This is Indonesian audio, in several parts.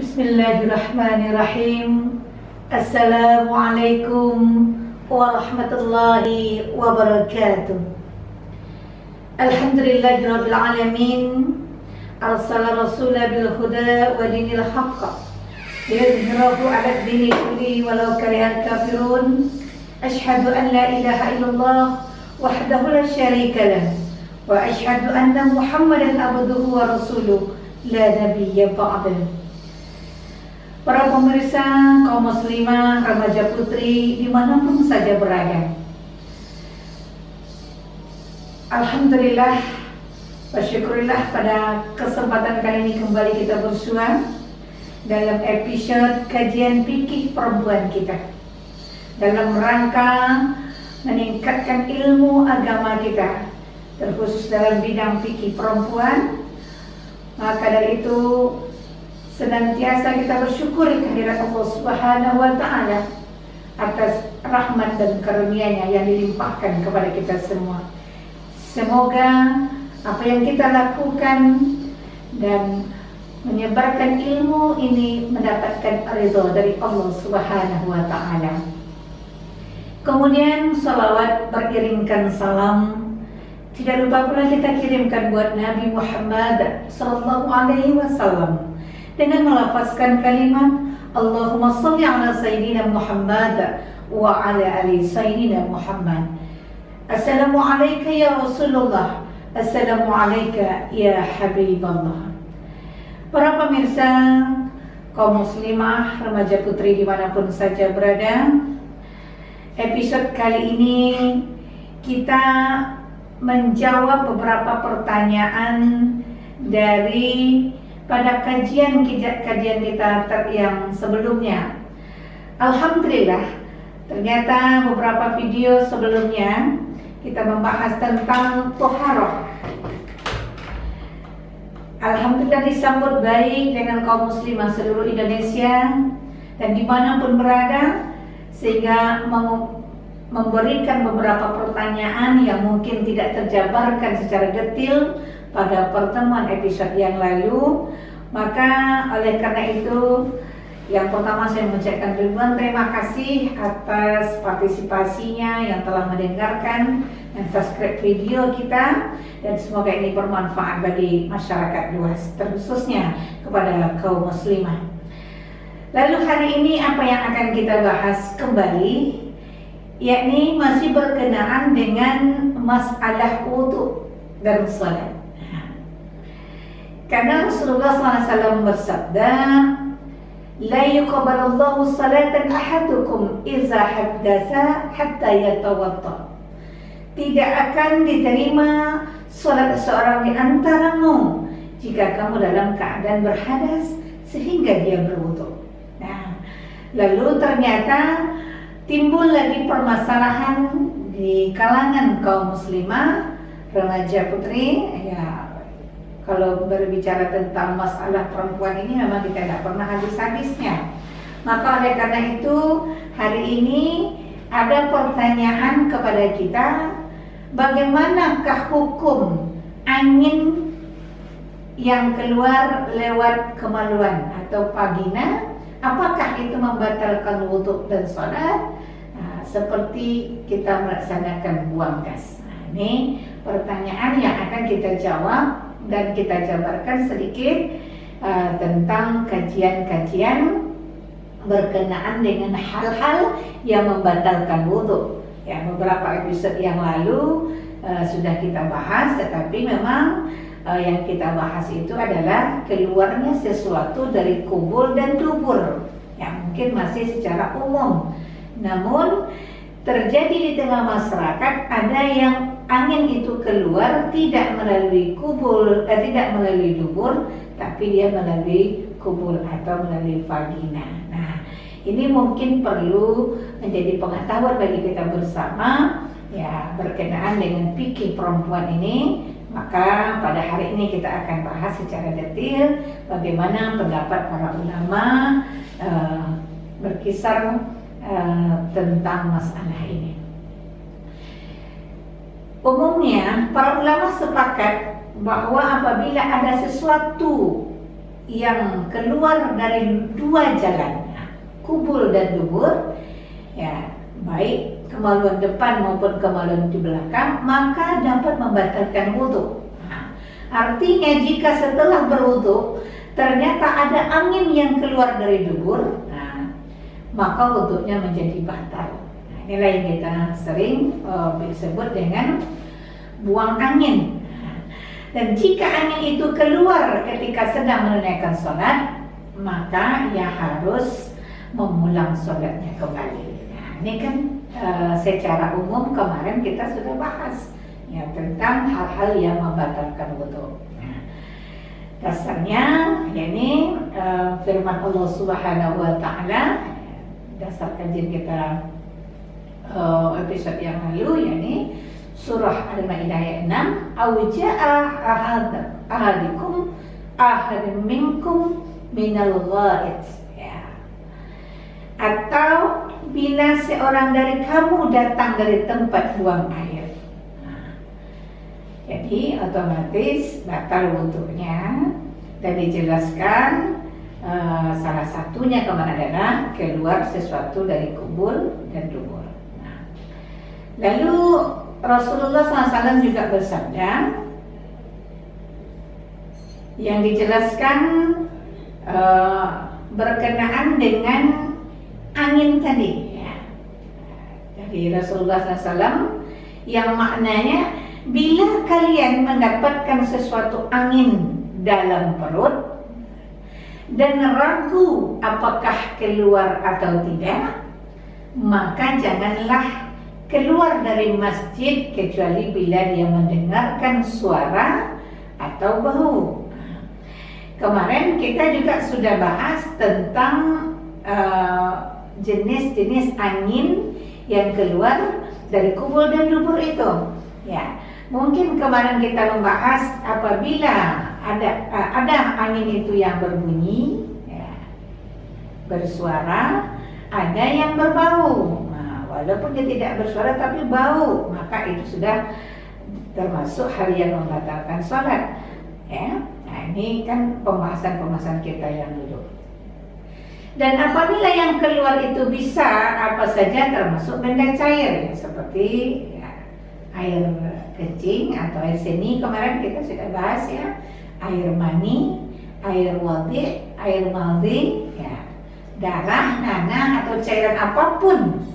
Bismillahirrahmanirrahim. Assalamualaikum warahmatullahi wabarakatuh. Alhamdulillahirabbil alamin. Arsala rasulah bil huda wa dinil haqq liyuzhirahu 'ala ad-dini kullihi walau karihal kafirun. Asyhadu an la ilaha illallah wahdahu la syarika lah wa asyhadu anna Muhammadan abduhu wa rasuluh la nabiyya ba'dahu. Para pemirsa, kaum muslimah, remaja putri dimanapun saja berada, alhamdulillah wa syukurillah, pada kesempatan kali ini kembali kita bersua dalam episode kajian fikih perempuan kita dalam rangka meningkatkan ilmu agama kita, terkhusus dalam bidang fikih perempuan. Maka dari itu senantiasa kita bersyukur kehadirat Allah Subhanahu wa Ta'ala atas rahmat dan karunia-Nya yang dilimpahkan kepada kita semua. Semoga apa yang kita lakukan dan menyebarkan ilmu ini mendapatkan ridha dari Allah Subhanahu wa Ta'ala. Kemudian salawat beriringkan salam tidak lupa pula kita kirimkan buat Nabi Muhammad sallallahu alaihi wasallam dengan melafazkan kalimat Allahumma shalli ala sayyidina Muhammad wa ala ali sayyidina Muhammad. Assalamu alayka ya Rasulullah, assalamu alayka ya Habiballah. Para pemirsa, kaum muslimah, remaja putri dimanapun saja berada, episode kali ini kita menjawab beberapa pertanyaan dari pada kajian kita yang sebelumnya. Alhamdulillah, ternyata beberapa video sebelumnya kita membahas tentang toharoh. Alhamdulillah disambut baik dengan kaum muslimah seluruh Indonesia dan dimanapun berada, sehingga memberikan beberapa pertanyaan yang mungkin tidak terjabarkan secara detail pada pertemuan episode yang lalu. Maka oleh karena itu, yang pertama saya mengucapkan ribuan terima kasih atas partisipasinya yang telah mendengarkan dan subscribe video kita, dan semoga ini bermanfaat bagi masyarakat luas, terkhususnya kepada kaum muslimah. Lalu hari ini apa yang akan kita bahas kembali, yakni masih berkenaan dengan masalah wudu dan salat. Karena Rasulullah SAW bersabda, la yuqbalallahu salatan ahadukum iza haddatsa hatta yatawadda. Tidak akan diterima salat seorang di antaramu jika kamu dalam keadaan berhadas sehingga dia berwudu. Nah, lalu ternyata timbul lagi permasalahan di kalangan kaum muslimah, remaja putri. Ya, kalau berbicara tentang masalah perempuan ini memang kita tidak pernah habis-habisnya. Maka oleh karena itu hari ini ada pertanyaan kepada kita, bagaimanakah hukum angin yang keluar lewat kemaluan atau vagina? Apakah itu membatalkan wudu dan sholat? Nah, seperti kita melaksanakan buang gas. Nah, ini pertanyaan yang akan kita jawab dan kita jabarkan sedikit tentang kajian-kajian berkenaan dengan hal-hal yang membatalkan wudu. Ya, beberapa episode yang lalu sudah kita bahas, tetapi memang yang kita bahas itu adalah keluarnya sesuatu dari kubul dan dubur, yang mungkin masih secara umum. Namun terjadi di tengah masyarakat ada yang angin itu keluar tidak melalui kubul, tidak melalui dubur, tapi dia melalui kubul atau melalui vagina. Nah, ini mungkin perlu menjadi pengetahuan bagi kita bersama, ya, berkenaan dengan fikih perempuan ini. Maka pada hari ini kita akan bahas secara detail bagaimana pendapat para ulama berkisar tentang masalah ini. Umumnya para ulama sepakat bahwa apabila ada sesuatu yang keluar dari dua jalan, kubul dan dubur, ya, baik kemaluan depan maupun kemaluan di belakang, maka dapat membatalkan wudhu. Artinya jika setelah berwudhu ternyata ada angin yang keluar dari dubur, maka wudhunya menjadi batal. Inilah yang kita sering disebut dengan buang angin. Dan jika angin itu keluar ketika sedang menunaikan sholat, maka ia harus mengulang sholatnya kembali. Nah, ini kan secara umum kemarin kita sudah bahas ya tentang hal-hal yang membatalkan wudhu. Nah, dasarnya yakni firman Allah Subhanahu wa taala, dasar kajian kita episode yang lalu, yakni surah Al-Maidah ayat 6, "Aw jaa'a ahadikum ahadun minkum minal ghaid." Ya. Atau bila seorang dari kamu datang dari tempat buang air. Jadi otomatis batal wudhunya, dan dijelaskan salah satunya kemana adalah keluar sesuatu dari kubul dan dubur. Lalu Rasulullah SAW juga bersabda yang dijelaskan berkenaan dengan angin tadi ya. Dari Rasulullah SAW yang maknanya bila kalian mendapatkan sesuatu angin dalam perut dan ragu apakah keluar atau tidak, maka janganlah keluar dari masjid kecuali bila dia mendengarkan suara atau bau. Kemarin kita juga sudah bahas tentang jenis-jenis angin yang keluar dari kubul dan dubur itu. Ya, mungkin kemarin kita membahas apabila ada angin itu yang berbunyi, ya, bersuara, ada yang berbau. Walaupun dia tidak bersuara tapi bau, maka itu sudah termasuk hal yang membatalkan sholat. Ya, nah ini kan pembahasan kita yang dulu. Dan apabila yang keluar itu bisa apa saja termasuk benda cair, ya, seperti ya, air kencing atau air seni kemarin kita sudah bahas ya, air mani, air wadi, air madhi, ya, darah, nanah atau cairan apapun.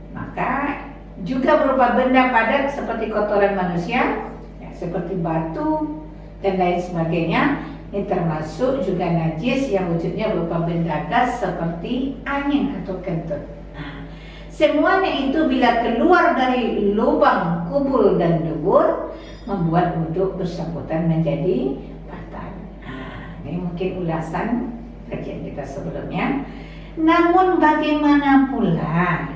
Maka juga berupa benda padat seperti kotoran manusia, ya, seperti batu dan lain sebagainya. Ini termasuk juga najis yang wujudnya berupa benda gas seperti angin atau kentut. Nah, semuanya itu bila keluar dari lubang kubul dan dubur membuat wudhu bersangkutan menjadi batal. Nah, ini mungkin ulasan kajian kita sebelumnya. Namun bagaimana pula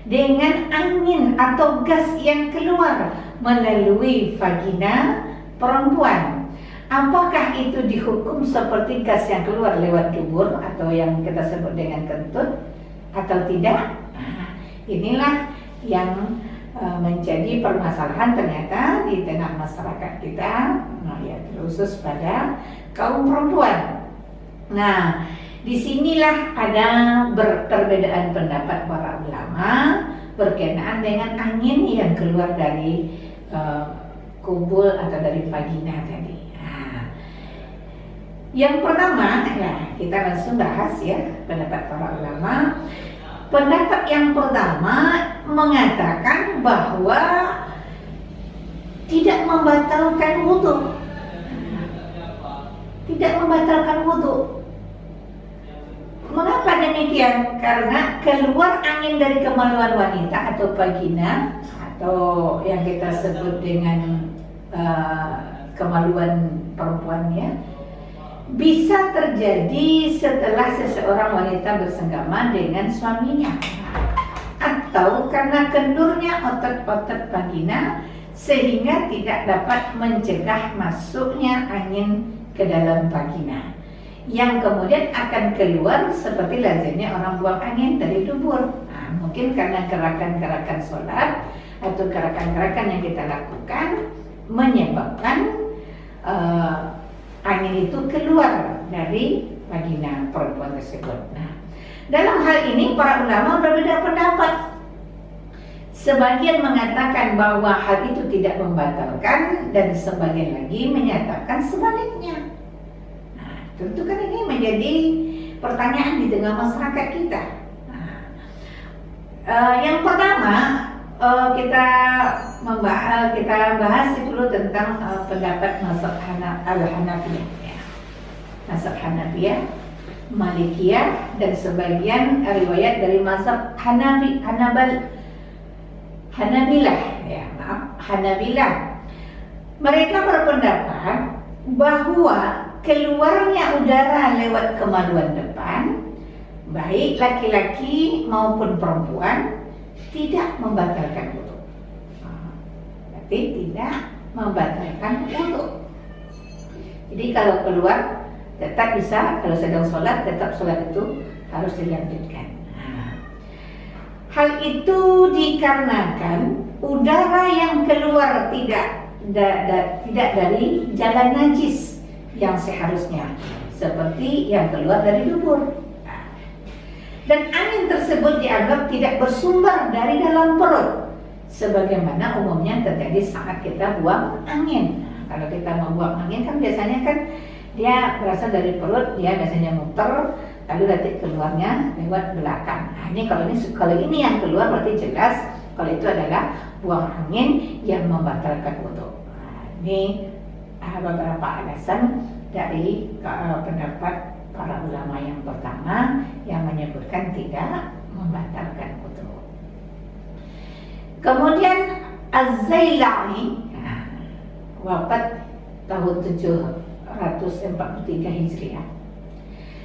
dengan angin atau gas yang keluar melalui vagina perempuan? Apakah itu dihukum seperti gas yang keluar lewat dubur atau yang kita sebut dengan kentut atau tidak? Nah, inilah yang menjadi permasalahan ternyata di tengah masyarakat kita, ya, terkhusus pada kaum perempuan. Nah, disinilah ada perbedaan pendapat para ulama berkenaan dengan angin yang keluar dari kubul atau dari vagina tadi. Nah, yang pertama, ya, kita langsung bahas ya pendapat para ulama. Pendapat yang pertama mengatakan bahwa tidak membatalkan wudhu, tidak membatalkan wudhu. Mengapa demikian? Karena keluar angin dari kemaluan wanita atau vagina atau yang kita sebut dengan kemaluan perempuannya bisa terjadi setelah seseorang wanita bersenggama dengan suaminya, atau karena kendurnya otot-otot vagina sehingga tidak dapat mencegah masuknya angin ke dalam vagina, yang kemudian akan keluar seperti lazimnya orang buang angin dari dubur. Nah, mungkin karena gerakan-gerakan sholat atau gerakan-gerakan yang kita lakukan menyebabkan angin itu keluar dari vagina perempuan tersebut. Nah, dalam hal ini para ulama berbeda pendapat. Sebagian mengatakan bahwa hal itu tidak membatalkan dan sebagian lagi menyatakan sebaliknya. Nah, tentu kan ini menjadi pertanyaan di tengah masyarakat kita. Nah, yang pertama kita bahas dulu tentang pendapat mazhab Al-Hanafiyah, ya. Mazhab Hanafiyah, Malikiyah, dan sebagian riwayat dari mazhab Hanabilah, ya, Hanabilah. Mereka berpendapat bahwa keluarnya udara lewat kemaluan depan, baik laki-laki maupun perempuan, tidak membatalkan wudu. Berarti tidak membatalkan wudu. Jadi kalau keluar tetap bisa, kalau sedang sholat tetap sholat itu harus dilanjutkan. Hal itu dikarenakan udara yang keluar tidak dari jalan najis yang seharusnya, seperti yang keluar dari dubur. Dan angin tersebut dianggap tidak bersumber dari dalam perut, sebagaimana umumnya terjadi saat kita buang angin. Kalau kita mau buang angin kan biasanya kan dia berasal dari perut, dia biasanya muter, lalu nanti keluarnya lewat belakang. Nah, kalau ini yang keluar berarti jelas kalau itu adalah buang angin yang membatalkan wudu. Nah, ini beberapa alasan dari pendapat para ulama yang pertama yang menyebutkan tidak membatalkan wudu. Kemudian Az-Zailai wafat tahun 743 Hijriah.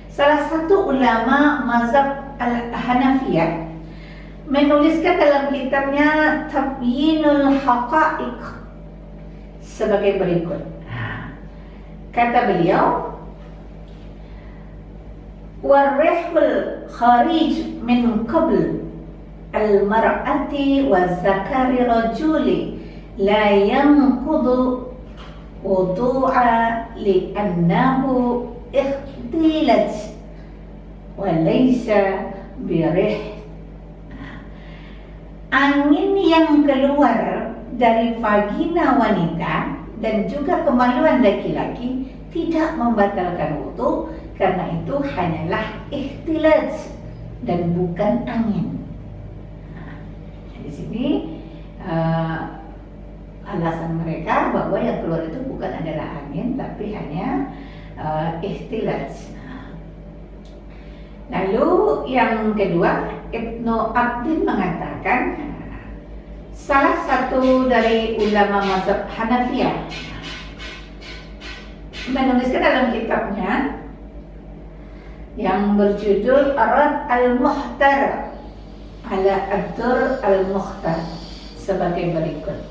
Salah satu ulama mazhab Al-Hanafiyah menuliskan dalam kitabnya Tabyinul Haqa'iq sebagai berikut. Kata beliau, warrihul kharij min qabl al-mar'ati wa zakari rajuli la yanqudu wudu'a li'annahu ikhtilat wa laysa birih. Angin yang keluar dari vagina wanita dan juga kemaluan laki-laki tidak membatalkan wudu, karena itu hanyalah ikhtilat dan bukan angin. Nah, di sini alasan mereka bahwa yang keluar itu bukan adalah angin tapi hanya ikhtilat. Lalu yang kedua, Ibnu Abdin mengatakan, salah satu dari ulama mazhab Hanafiyah menuliskan dalam kitabnya yang berjudul Arad al-Muhtar ala Ad-Dur al-Mukhtar sebagai berikut.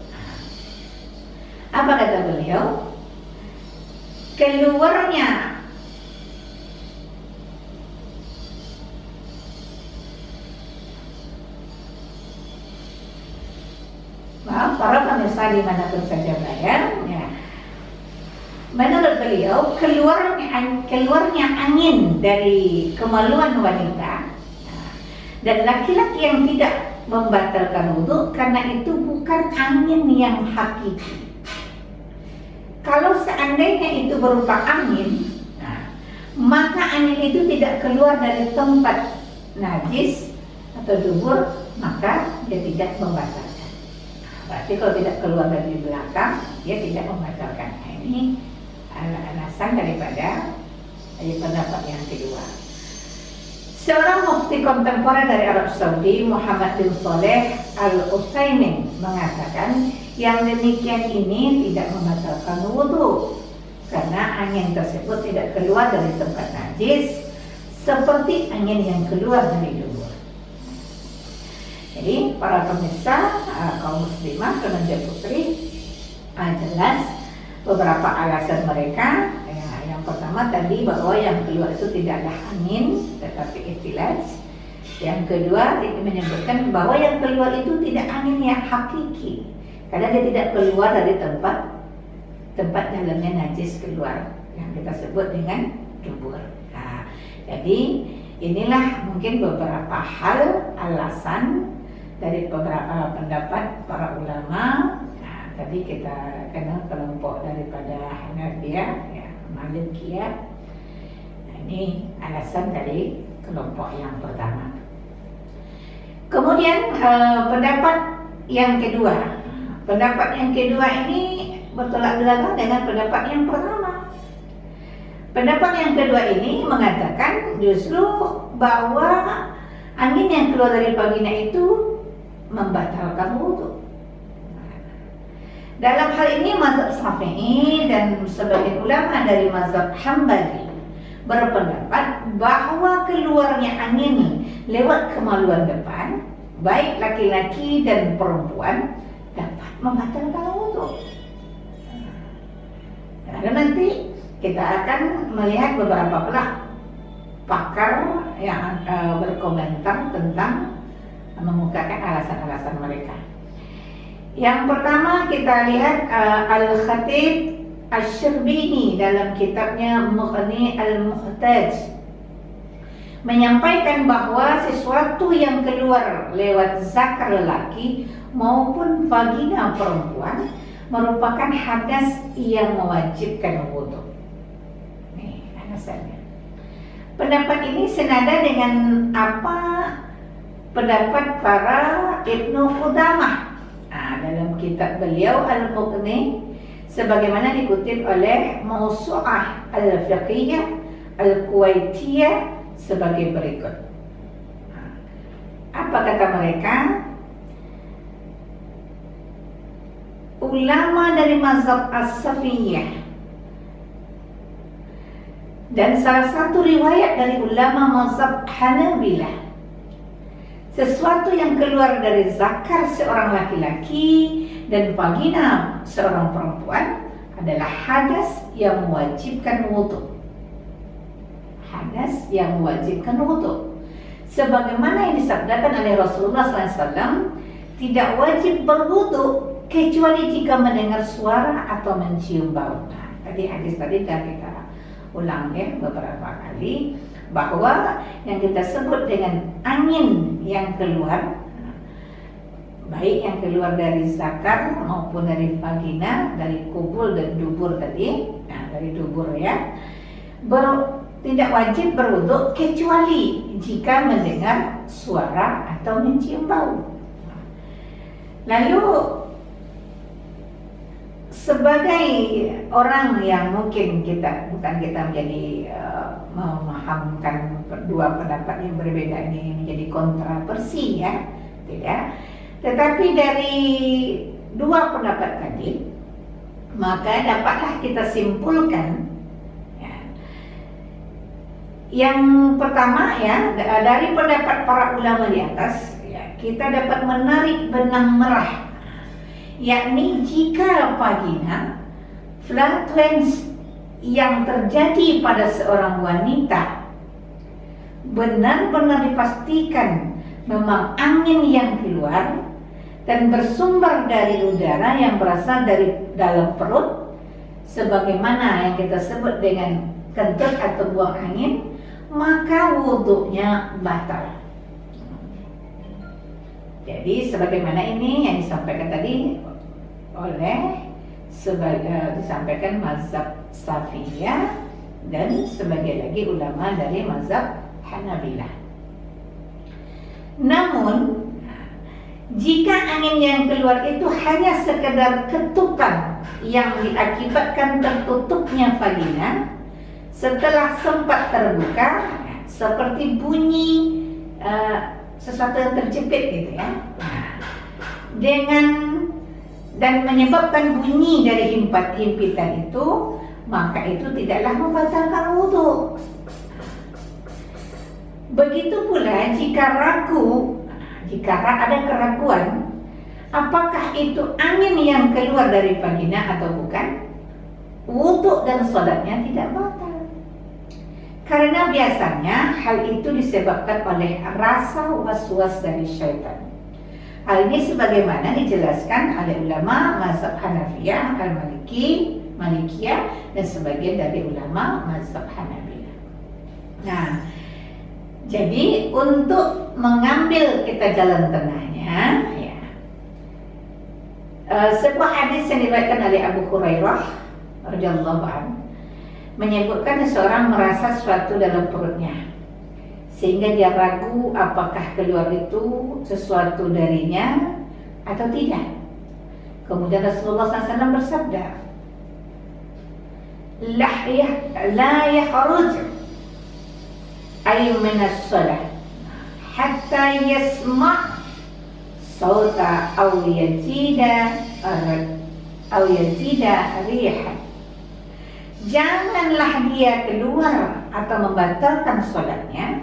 Apa kata beliau? Keluarnya para pemirsa dimanapun saja berada, ya. Menurut beliau keluarnya angin dari kemaluan wanita dan laki-laki yang tidak membatalkan wudu karena itu bukan angin yang hakiki. Kalau seandainya itu berupa angin, maka angin itu tidak keluar dari tempat najis atau dubur, maka dia tidak membatalkan. Berarti kalau tidak keluar dari belakang, dia tidak membatalkan. Nah, ini alasan daripada pendapat yang kedua. Seorang mufti kontemporer dari Arab Saudi, Muhammad bin Shalih Al-Utsaimin, mengatakan yang demikian ini tidak membatalkan wudu karena angin tersebut tidak keluar dari tempat najis seperti angin yang keluar dari dubur. Jadi para pemirsa kaum muslimah remaja putri, jelas beberapa alasan mereka. Yang pertama tadi bahwa yang keluar itu tidaklah angin tetapi ikhtilat. Yang kedua menyebutkan bahwa yang keluar itu tidak angin yang hakiki karena dia tidak keluar dari tempat dalamnya najis keluar. yang kita sebut dengan dubur. Nah, jadi inilah mungkin beberapa hal alasan dari beberapa pendapat para ulama. Nah, tadi kita kenal kelompok daripada Hanafiyah, ya, Malikiyah. Nah, ini alasan dari kelompok yang pertama. Kemudian pendapat yang kedua. Pendapat yang kedua ini bertolak belakang dengan pendapat yang pertama. Pendapat yang kedua ini mengatakan justru bahwa angin yang keluar dari vagina itu membatalkan wudu. Dalam hal ini mazhab Syafi'i dan sebagian ulama dari mazhab Hambali berpendapat bahwa keluarnya angin lewat kemaluan depan, baik laki-laki dan perempuan, dapat membatalkan wudu. Karena nanti kita akan melihat beberapa pakar yang berkomentar tentang mengukakan alasan-alasan mereka. Yang pertama kita lihat Al-Khatib Asy-Syarbini dalam kitabnya Mughni Al-Muhtaj menyampaikan bahwa sesuatu yang keluar lewat zakar lelaki maupun vagina perempuan merupakan hadas yang mewajibkan wudu. Nih alasannya. Pendapat ini senada dengan apa pendapat para Ibnu Qudamah dalam kitab beliau Al-Mughni, sebagaimana dikutip oleh Mawsu'ah Al-Fiqhiyah Al-Kuwaitiyah sebagai berikut. Apa kata mereka? Ulama dari mazhab As-Safiyah dan salah satu riwayat dari ulama mazhab Hanabilah, sesuatu yang keluar dari zakar seorang laki-laki dan vagina seorang perempuan adalah hadas yang mewajibkan wudu. Hadas yang mewajibkan wudu. Sebagaimana yang disabdakan oleh Rasulullah SAW, tidak wajib berwudu kecuali jika mendengar suara atau mencium bau. Nah, tadi hadis tadi dah kita ulang ya beberapa kali, bahwa yang kita sebut dengan angin yang keluar, baik yang keluar dari zakar maupun dari vagina, dari kubul dan dubur tadi, nah dari dubur ya, tidak wajib berwudu kecuali jika mendengar suara atau mencium bau. Lalu sebagai orang yang mungkin bukan kita menjadi memahamkan dua pendapat yang berbeda ini menjadi kontroversi ya, tidak. Tetapi dari dua pendapat tadi, maka dapatlah kita simpulkan ya. Yang pertama ya, dari pendapat para ulama di atas ya, kita dapat menarik benang merah, yakni jika vagina flatulence yang terjadi pada seorang wanita benar-benar dipastikan memang angin yang keluar dan bersumber dari udara yang berasal dari dalam perut, sebagaimana yang kita sebut dengan kentut atau buang angin, maka wudhunya batal. Jadi sebagaimana ini yang disampaikan tadi oleh disampaikan mazhab Syafi'iyah dan sebagian lagi ulama dari mazhab Hanabilah. Namun jika angin yang keluar itu hanya sekedar ketukan yang diakibatkan tertutupnya vagina setelah sempat terbuka, seperti bunyi sesuatu yang terjepit gitu ya, dan menyebabkan bunyi dari himpitan itu, maka itu tidaklah membatalkan wudu. Begitu pula jika ada keraguan apakah itu angin yang keluar dari vagina atau bukan, wudu dan salatnya tidak batal. Karena biasanya hal itu disebabkan oleh rasa was-was dari syaitan. Hal ini sebagaimana dijelaskan oleh ulama mazhab Hanafiyah, Al-Maliki, Malikiyah dan sebagian dari ulama mazhab Hanabilah. Nah, jadi untuk mengambil kita jalan tengahnya, ya, sebuah hadis yang diriwayatkan oleh Abu Hurairah radhiyallahu anhu menyebutkan seseorang merasa sesuatu dalam perutnya sehingga dia ragu apakah keluar itu sesuatu darinya atau tidak. Kemudian Rasulullah SAW bersabda, la yakhruj ay minas shalah hatta yasma' sauta aw yajida rihan. Janganlah dia keluar atau membatalkan sholatnya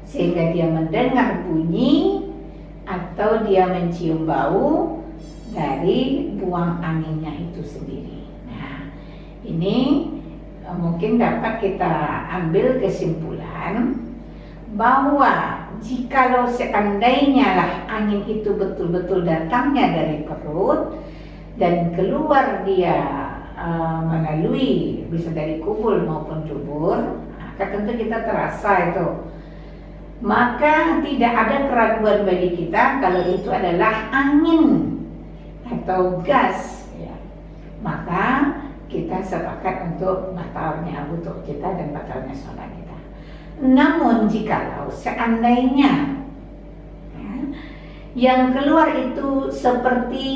sehingga dia mendengar bunyi atau dia mencium bau dari buang anginnya itu sendiri. Nah, ini mungkin dapat kita ambil kesimpulan bahwa jikalau seandainya lah angin itu betul-betul datangnya dari perut dan keluar dia melalui bisa dari kubul maupun dubur, maka tentu kita terasa itu. Maka tidak ada keraguan bagi kita kalau itu adalah angin atau gas, ya. Maka kita sepakat untuk batalnya wudhu kita dan batalnya sholat kita. Namun jikalau seandainya yang keluar itu seperti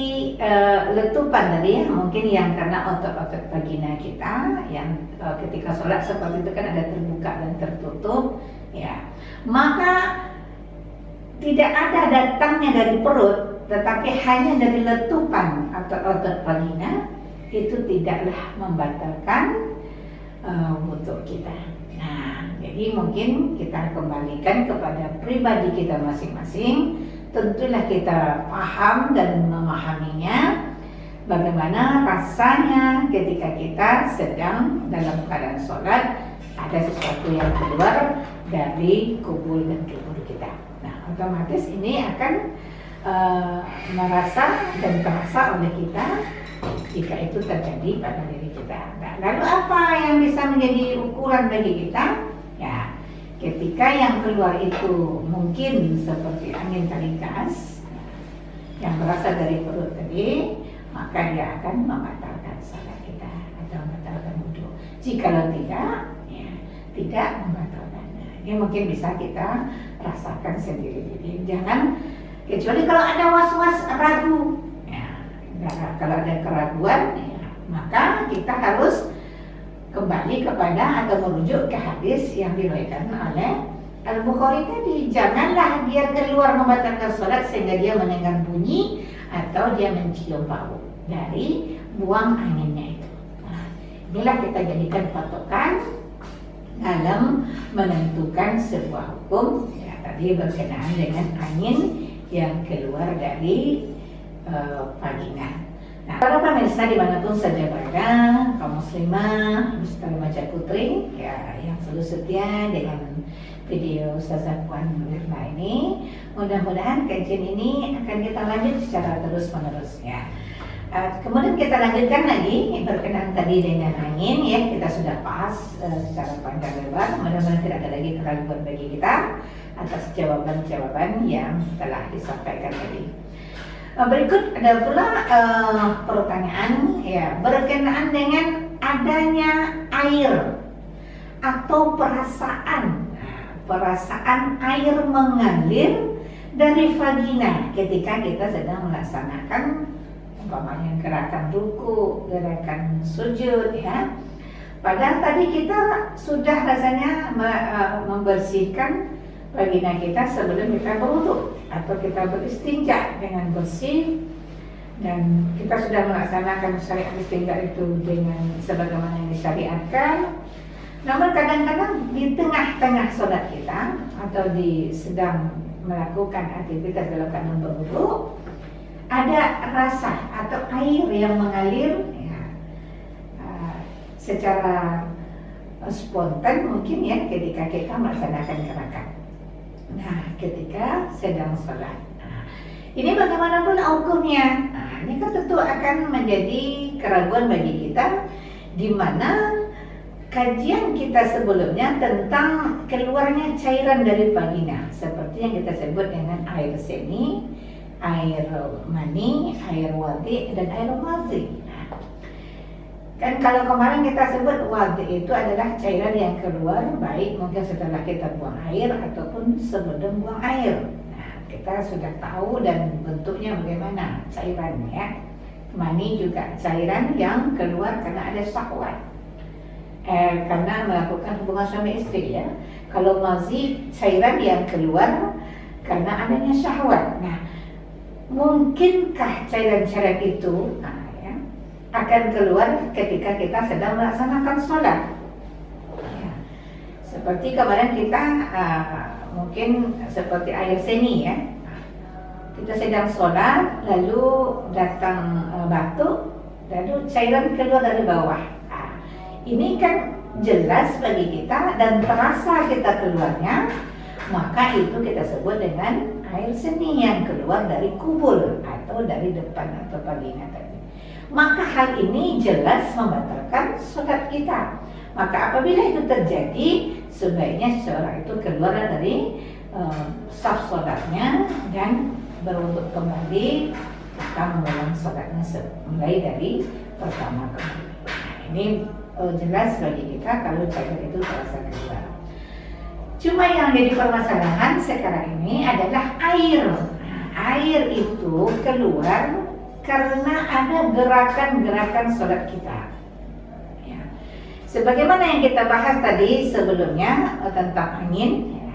letupan tadi, ya, mungkin yang karena otot-otot vagina kita yang ketika sholat seperti itu kan ada terbuka dan tertutup, ya, maka tidak ada datangnya dari perut tetapi hanya dari letupan atau otot vagina, itu tidaklah membatalkan wudhu kita. Nah, jadi mungkin kita kembalikan kepada pribadi kita masing-masing. Tentulah kita paham dan memahaminya bagaimana rasanya ketika kita sedang dalam keadaan sholat ada sesuatu yang keluar dari kubul dan dubur kita. Nah, otomatis ini akan merasa dan terasa oleh kita jika itu terjadi pada diri kita. Nah, lalu apa yang bisa menjadi ukuran bagi kita? Ya, ketika yang keluar itu mungkin seperti angin taring gas yang berasal dari perut tadi, maka dia akan membatalkan salat kita atau membatalkan wudhu. Jikalau tidak, ya, tidak membatalkannya. Ini mungkin bisa kita rasakan sendiri. Jangan, kecuali kalau ada was-was ragu, ya, kalau ada keraguan, ya, maka kita harus kembali kepada atau merujuk ke hadis yang diriwayatkan oleh Al-Bukhari tadi. Janganlah dia keluar membatalkan sholat sehingga dia mendengar bunyi atau dia mencium bau dari buang anginnya itu. Nah, inilah kita jadikan patokan dalam menentukan sebuah hukum, ya, tadi berkenaan dengan angin yang keluar dari vagina. Nah, para pemirsa dimanapun saja berada, kaum muslimah, muslimah putri, ya, yang selalu setia dengan video Ustazah Puan Mirna ini, mudah-mudahan kajian ini akan kita lanjut secara terus-menerus, ya. Kemudian kita lanjutkan lagi berkenaan tadi dengan angin, ya, kita sudah bahas secara panjang lebar. Mudah-mudahan tidak ada lagi keraguan bagi kita atas jawaban-jawaban yang telah disampaikan tadi. Berikut ada pula pertanyaan, ya, berkenaan dengan adanya air atau perasaan air mengalir dari vagina ketika kita sedang melaksanakan umpamanya gerakan ruku, gerakan sujud, ya. Padahal tadi kita sudah rasanya membersihkan vagina kita sebelum kita berwudu atau kita beristinja dengan bersih, dan kita sudah melaksanakan syariat istinja itu dengan sebagaimana yang disyariatkan. Namun kadang-kadang di tengah-tengah sholat kita atau sedang melakukan aktivitas dalam keadaan berwudu ada rasa atau air yang mengalir, ya, secara spontan mungkin, ya, ketika kita melaksanakan gerakan. Nah, ketika sedang sholat, nah, ini bagaimanapun hukumnya, nah, ini kan tentu akan menjadi keraguan bagi kita di mana kajian kita sebelumnya tentang keluarnya cairan dari vagina seperti yang kita sebut dengan air seni, air mani, air wadi, dan air mazi. Kan kalau kemarin kita sebut wadi itu adalah cairan yang keluar baik mungkin setelah kita buang air ataupun sebelum buang air. Nah, kita sudah tahu dan bentuknya bagaimana cairannya. Mani juga cairan yang keluar karena ada syahwat, karena melakukan hubungan suami istri ya. Kalau mazi cairan yang keluar karena adanya syahwat. Nah, mungkinkah cairan-cairan itu akan keluar ketika kita sedang melaksanakan sholat ya. Seperti kemarin kita mungkin seperti air seni ya, kita sedang sholat lalu datang batuk lalu cairan keluar dari bawah. Ini kan jelas bagi kita dan terasa kita keluarnya, maka itu kita sebut dengan air seni yang keluar dari kubul atau dari depan atau vagina tadi. Maka hal ini jelas membatalkan sholat kita. Maka apabila itu terjadi, sebaiknya seseorang itu keluar dari saf sholatnya dan berwudu kembali, maka mengulang sholatnya mulai dari pertama kembali. Ini jelas bagi kita kalau cairan itu terasa keluar. Cuma yang jadi permasalahan sekarang ini adalah air. Air itu keluar karena ada gerakan-gerakan sholat kita ya. Sebagaimana yang kita bahas tadi sebelumnya tentang angin ya.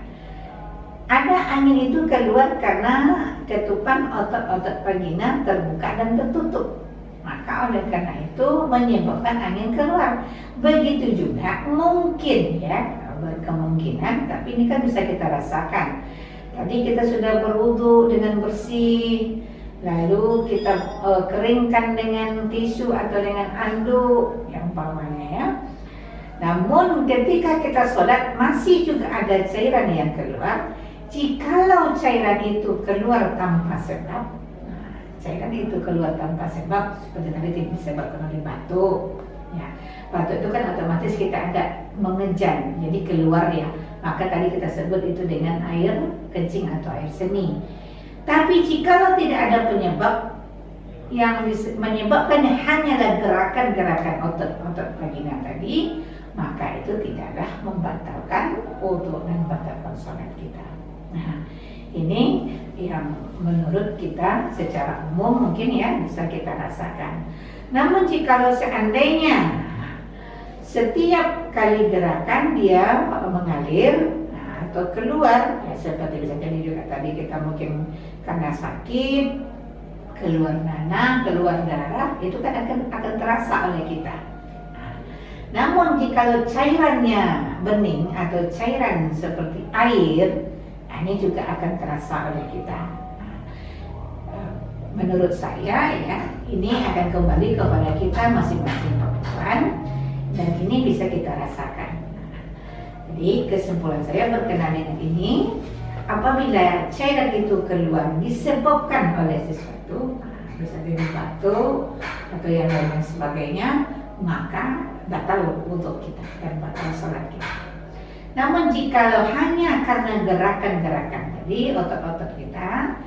Ada angin itu keluar karena ketupan otot-otot vagina terbuka dan tertutup, maka oleh karena itu menyebabkan angin keluar. Begitu juga mungkin ya, berkemungkinan, tapi ini kan bisa kita rasakan. Tadi kita sudah berwudu dengan bersih, lalu kita keringkan dengan tisu atau dengan anduk yang umpamanya ya. Namun ketika kita sholat masih juga ada cairan yang keluar. Jikalau cairan itu keluar tanpa sebab, cairan itu keluar tanpa sebab seperti tadi disebabkan oleh batuk ya. Batuk itu kan otomatis kita ada mengejan, jadi keluar ya. Maka tadi kita sebut itu dengan air kencing atau air seni. Tapi jikalau tidak ada penyebab, yang menyebabkannya hanyalah gerakan-gerakan otot-otot vagina tadi, maka itu tidaklah membatalkan wudu dan membatalkan sholat kita. Nah, ini yang menurut kita secara umum mungkin ya bisa kita rasakan. Namun jikalau seandainya setiap kali gerakan dia mengalir atau keluar ya, seperti bisa jadi juga tadi kita mungkin karena sakit keluar nanah, keluar darah, itu kan akan terasa oleh kita. Namun jikalau cairannya bening atau cairan seperti air, ini juga akan terasa oleh kita. Menurut saya ya, ini akan kembali kepada kita masing-masing perempuan dan ini bisa kita rasakan. Jadi kesimpulan saya berkenaan dengan ini, apabila cairan itu keluar disebabkan oleh sesuatu, bisa dari batuk atau yang lain sebagainya, maka batal wudu kita dan batal sholat kita. Namun jikalau hanya karena gerakan-gerakan tadi otot-otot kita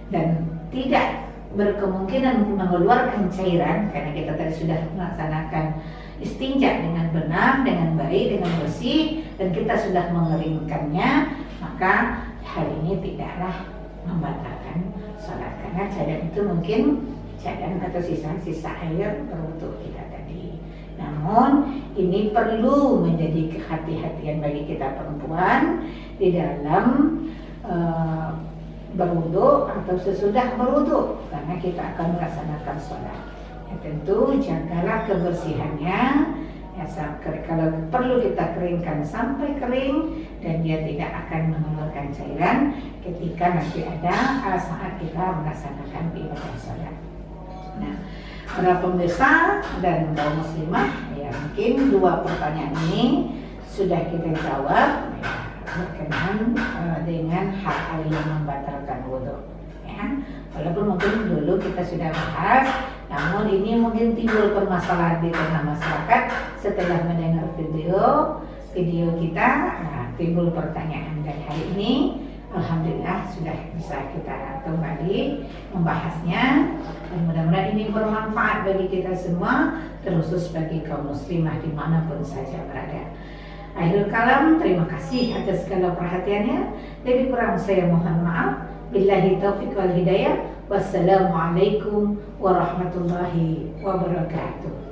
dan tidak berkemungkinan mengeluarkan cairan karena kita tadi sudah melaksanakan istinja dengan benar, dengan baik, dengan bersih, dan kita sudah mengeringkannya, maka hal ini tidaklah membatalkan sholat karena cairan itu mungkin cairan atau sisa-sisa air berwudu kita tadi. Namun ini perlu menjadi kehati-hatian bagi kita perempuan di dalam berwudu atau sesudah berwudu karena kita akan melaksanakan sholat. Ya, tentu jagalah kebersihannya ya, kalau perlu kita keringkan sampai kering dan dia tidak akan mengeluarkan cairan ketika nanti ada saat kita melaksanakan ibadah sholat. Nah, para pemirsa dan kaum muslimah ya, mungkin dua pertanyaan ini sudah kita jawab ya, berkenaan dengan hal-hal yang membatalkan wudu ya. Walaupun mungkin dulu kita sudah bahas Namun ini mungkin timbul permasalahan di tengah masyarakat setelah mendengar video kita, timbul pertanyaan, dan hari ini alhamdulillah sudah bisa kita kembali membahasnya, dan mudah-mudahan ini bermanfaat bagi kita semua, terkhusus bagi kaum muslimah dimanapun saja berada. Akhirul kalam, terima kasih atas segala perhatiannya. Lebih kurang saya mohon maaf. Billahi taufiq wal hidayah. Wassalamualaikum warahmatullahi wabarakatuh.